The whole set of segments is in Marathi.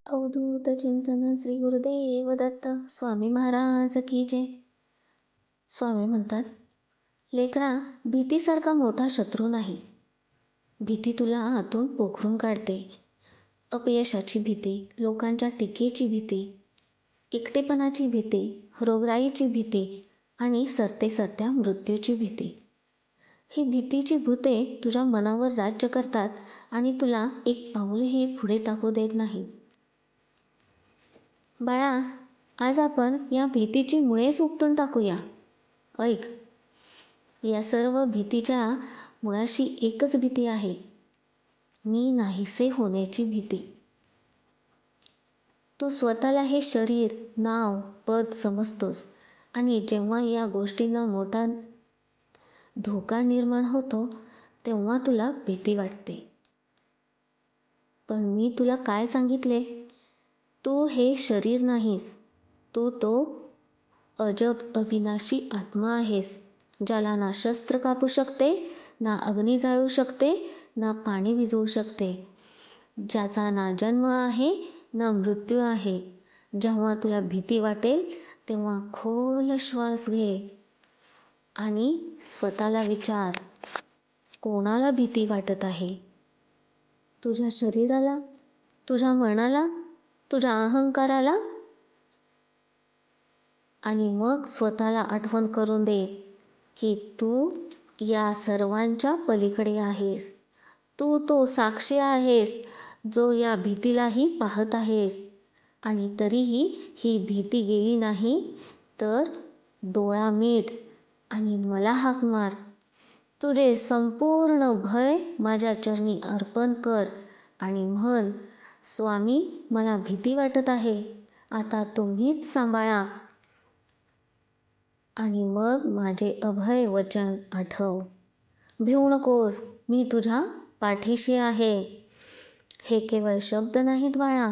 अवधूत चिंतन श्री गुरुदेव दत्त स्वामी महाराज की जय. स्वामी म्हणतात, लेकरा, भीतीसारखा मोठा शत्रू नाही. भीती तुला आतून पोखरून काढते. अपयशाची भीती, लोकांच्या टीकेची भीती, एकटेपणाची भीती, रोगराईची भीती आणि सरतेसरत्या मृत्यूची भीती. ही भीतीची भूते तुझ्या मनावर राज्य करतात आणि तुला एक पाऊलही पुढे टाकू देत नाही. बाळा, आज आपण या भीतीची मुळेच उपटून टाकूया. ऐक, या सर्व भीतीच्या मुळाशी एकच भीती आहे, मी नाहीसे होण्याची भीती. तू स्वतःला हे शरीर, नाव, पद समजतोस आणि जेव्हा या गोष्टींना मोठा धोका निर्माण होतो तेव्हा तुला भीती वाटते. पण मी तुला काय सांगितले? तू हे शरीर नाहीस, तू तो अजब अविनाशी आत्मा आहेस, ज्याला ना शस्त्र कापू शकते, ना अग्नी जाळू शकते, ना पाणी विझवू शकते, ज्याचा ना जन्म आहे ना मृत्यू आहे. जेव्हा तुला भीती वाटेल तेव्हा खोल श्वास घे आणि स्वतःला विचार, कोणाला भीती वाटत आहे? तुझ्या शरीराला, तुझ्या मनाला, तुझ्या अहंकाराला? आणि मग स्वतःला आठवण करून दे की तू या सर्वांच्या पलीकडे आहेस. तू तो साक्षी आहेस जो या भीतीलाही पाहत आहेस. आणि तरीही ही भीती गेली नाही तर डोळा मीट आणि मला हाक मार. तुझे संपूर्ण भय माझ्या चरणी अर्पण कर आणि म्हण, स्वामी, मला भीती वाटत आहे, आता तुम्हीच सांभाळा. आणि मग माझे अभय वचन आठव, भिवू नकोस, मी तुझ्या पाठीशी आहे. हे केवळ शब्द नाहीत बाळा,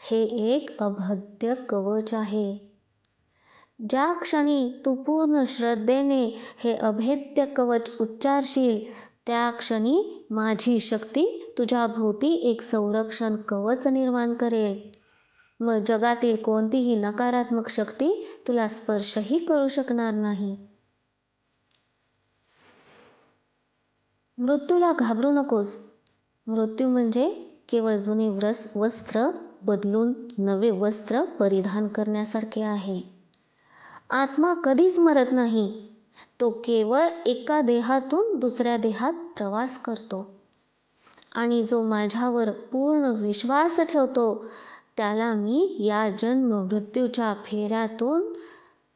हे एक अभेद्य कवच आहे. ज्या क्षणी तू पूर्ण श्रद्धेने हे अभेद्य कवच उच्चारशील त्या क्षणी माझी शक्ती तुझ्या भोवती एक संरक्षण कवच निर्माण करेल. मग जगातील कोणतीही नकारात्मक शक्ती तुला स्पर्शही करू शकणार नाही. मृत्यूला घाबरू नकोस. मृत्यू म्हणजे केवळ जुने वस्त्र बदलून नवे वस्त्र परिधान करण्यासारखे आहे. आत्मा कधीच मरत नाही, तो केवळ एका देहातून दुसऱ्या देहात प्रवास करतो. आणि जो माझ्यावर पूर्ण विश्वास ठेवतो त्याला मी या जन्म मृत्यूच्या फेऱ्यातून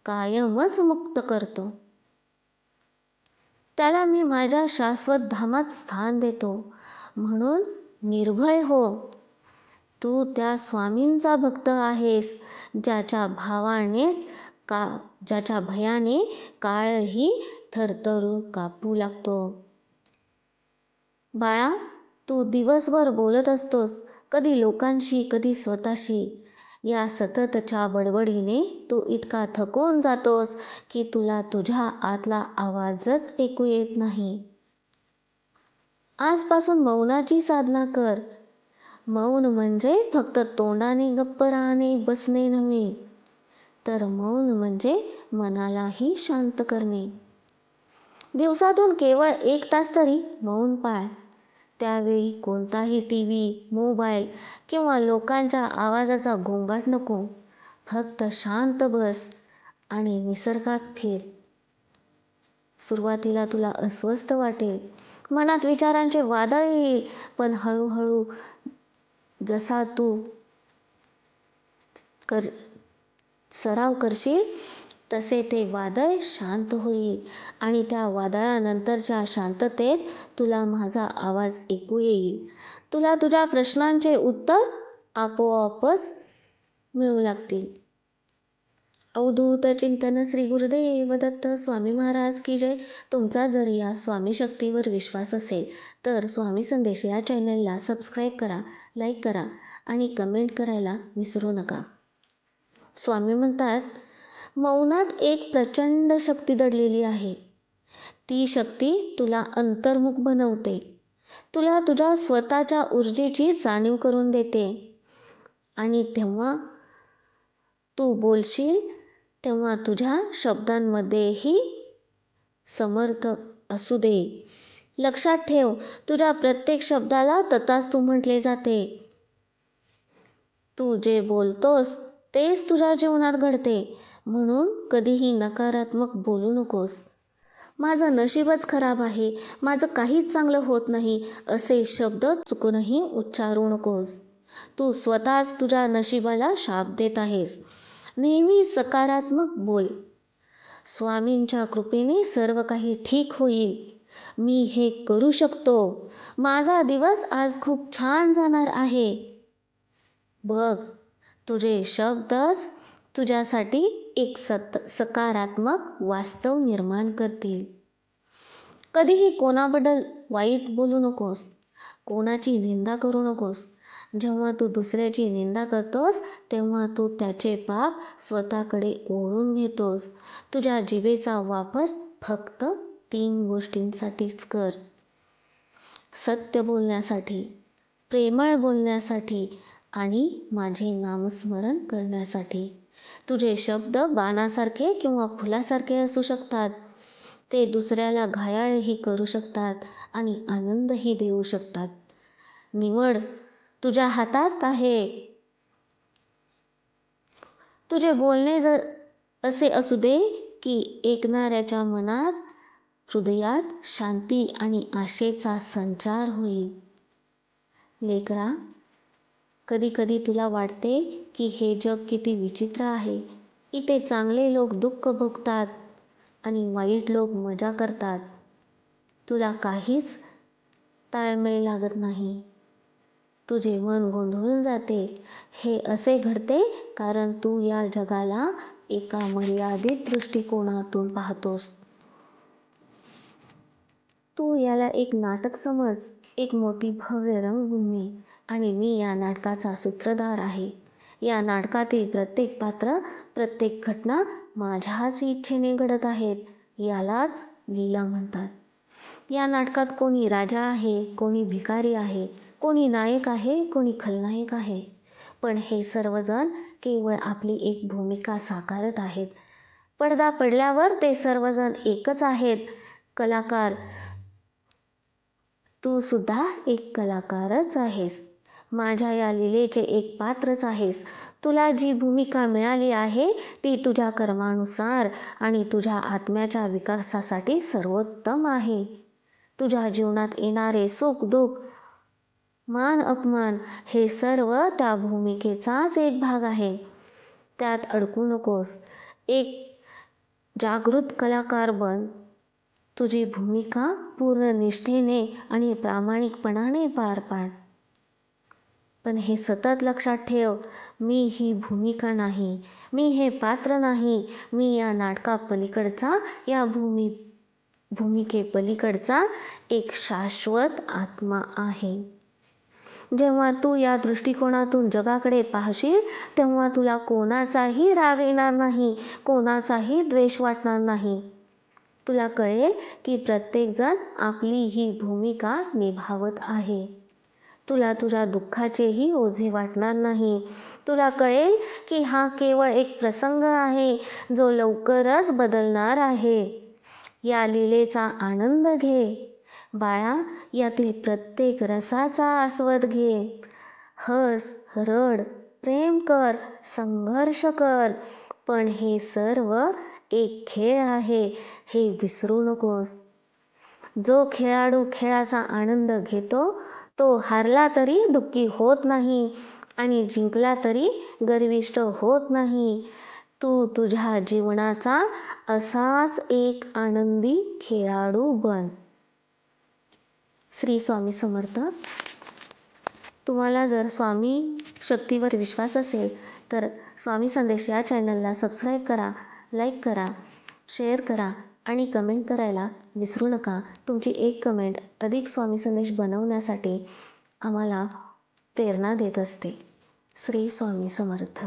कायमच मुक्त करतो. त्याला मी माझ्या शाश्वत धामात स्थान देतो. म्हणून निर्भय हो. तू त्या स्वामींचा भक्त आहेस ज्याच्या भयाने काळही थरथरून कापू लागतो. बाळा, तू दिवसभर बोलत असतोस, कधी लोकांशी, कधी स्वतःशी. या सततच्या बडबडीने तू इतका थकून जातोस की तुला तुझ्या आतला आवाजच ऐकू येत नाही. आजपासून मौनाची साधना कर. मौन म्हणजे फक्त तोंडाने गप्प राहणे बसणे नव्हे, तर मौन म्हणजे मनालाही शांत करणे. दिवसातून केवळ 1 तास तरी मौन पाळ. त्यावेळी कोणताही टीव्ही, मोबाईल किंवा लोकांच्या आवाजाचा गोंगाट नको. फक्त शांत बस आणि निसर्गात फिर. सुरुवातीला तुला अस्वस्थ वाटेल, मनात विचारांचे वादळ येईल, पण हळूहळू जसा तू सराव करशील तसे ते वादळ शांत होईल आणि त्या वादळानंतरच्या शांततेत तुला माझा आवाज ऐकू येईल. तुला तुझ्या प्रश्नांचे उत्तर आपोआपच मिळू लागतील. अवधूत चिंतन श्री गुरुदेव दत्त स्वामी महाराज की जय. तुमचा जर या स्वामी शक्तीवर विश्वास असेल तर स्वामी संदेश या चॅनलला सबस्क्राईब करा, लाईक करा आणि कमेंट करायला विसरू नका. स्वामी म्हणतात, मौनात एक प्रचंड शक्ती दडलेली आहे. ती शक्ती तुला अंतर्मुख बनवते. तुला तुझ्या स्वतःच्या ऊर्जेची जाणीव करून देते. आणि तेव्हा तू बोलशील तेव्हा तुझ्या शब्दांमध्येही समर्थ असू दे. लक्षात ठेव, तुझ्या प्रत्येक शब्दाला तथास्तु म्हटले जाते. तू जे बोलतोस तेच तुझ्या जीवनात घडते. म्हणून कधीही नकारात्मक बोलू नकोस. माझं नशीबच खराब आहे, माझं काहीच चांगलं होत नाही, असे शब्द चुकूनही उच्चारू नकोस. तू स्वतःच तुझ्या नशिबाला शाप देत आहेस. नेहमी सकारात्मक बोल. स्वामींच्या कृपेने सर्व काही ठीक होईल. मी हे करू शकतो. माझा दिवस आज खूप छान जाणार आहे. बघ, तुझे शब्दच तुझ्यासाठी एक सकारात्मक वास्तव निर्माण करतील. कधीही कोणाबद्दल वाईट बोलू नकोस. कोणाची निंदा करू नकोस. जेव्हा तू दुसऱ्याची निंदा करतोस तेव्हा तू त्याचे पाप स्वतःकडे ओढून घेतोस. तुझ्या जिभेचा वापर फक्त 3 गोष्टींसाठीच कर. सत्य बोलण्यासाठी, प्रेमळ बोलण्यासाठी आणि माझे नामस्मरण करण्यासाठी. तुझे शब्द बाणासारखे किंवा फुलासारखे असू शकतात. ते दुसऱ्याला घायाळही करू शकतात आणि आनंदही देऊ शकतात. निवड तुझ्या हातात आहे. तुझे बोलणे असे असू दे की ऐकणाऱ्याच्या मनात, हृदयात शांती आणि आशेचा संचार होईल. लेकरा, कधी कधी तुला वाटते की हे जग किती विचित्र आहे. इथे चांगले लोक दुःख भोगतात आणि वाईट लोक मजा करतात. तुला काहीच ताळमेळ लागत नाही. तुझे मन गोंधळून जाते. हे असे घडते कारण तू या जगाला एका मर्यादित दृष्टिकोनातून पाहतोस. तू याला एक नाटक समज, एक मोठी भव्य रंगभूमी, आणि मी या नाटकाचा सूत्रधार आहे. या नाटकातील प्रत्येक पात्र, प्रत्येक घटना माझ्याच इच्छेने घडत आहेत. यालाच लीला म्हणतात. या नाटकात कोणी राजा आहे, कोणी भिकारी आहे, कोणी नायक आहे, कोणी खलनायक आहे. पण हे सर्वजण केवळ आपली एक भूमिका साकारत आहेत. पडदा पडल्यावर ते सर्वजण एकच आहेत. कलाकार, तू सुद्धा एक कलाकारच आहेस. माझ्या या लीलेचे एक पात्रच आहेस. तुला जी भूमिका मिळाली आहे ती तुझ्या कर्मानुसार आणि तुझ्या आत्म्याच्या विकासासाठी सर्वोत्तम आहे. तुझ्या जीवनात येणारे सुख दुःख, मान अपमान हे सर्व त्या भूमिकेचाच एक भाग आहे. त्यात अडकू नकोस. एक जागृत कलाकार बन. तुझी भूमिका पूर्ण निष्ठेने आणि प्रामाणिकपणाने पार पाड. पण हे सतत लक्षात ठेव, मी ही भूमिका नाही, मी हे पात्र नाही. मी या नाटकापलीकडचा, या भूमिकेपलीकडचा एक शाश्वत आत्मा आहे. जेव्हा तू या दृष्टिकोनातून जगाकडे पाहशील तेव्हा तुला कोणाचाही राग येणार नाही, कोणाचाही द्वेष वाटणार नाही. तुला कळेल की प्रत्येकजण आपली ही भूमिका निभावत आहे. तुला तुझ्या दुःखाचेही ओझे वाटणार नाही. तुला कळेल की हा केवळ एक प्रसंग आहे जो लवकरच बदलणार आहे. या लीलेचा आनंद घे. बाळा, यातील प्रत्येक रसाचा आस्वाद घे. हस, रड, प्रेम कर, संघर्ष कर. पण हे सर्व एक खेळ आहे, हे विसरू नकोस. जो खेळाडू खेळाचा आनंद घेतो तो हारला तरी दुःखी होत नाही आणि जिंकला तरी गर्विष्ठ होत नाही. तू तुझ्या जीवनाचा असाच एक आनंदी खेळाडू बन. श्री स्वामी समर्थ. तुम्हाला जर स्वामी शक्तीवर विश्वास असेल तर स्वामी संदेश या चॅनलला सबस्क्राईब करा, लाईक करा, शेअर करा आणि कमेंट करायला विसरू नका. तुमची एक कमेंट अधिक स्वामी संदेश बनवण्यासाठी आम्हाला प्रेरणा देत असते. श्री स्वामी समर्थ.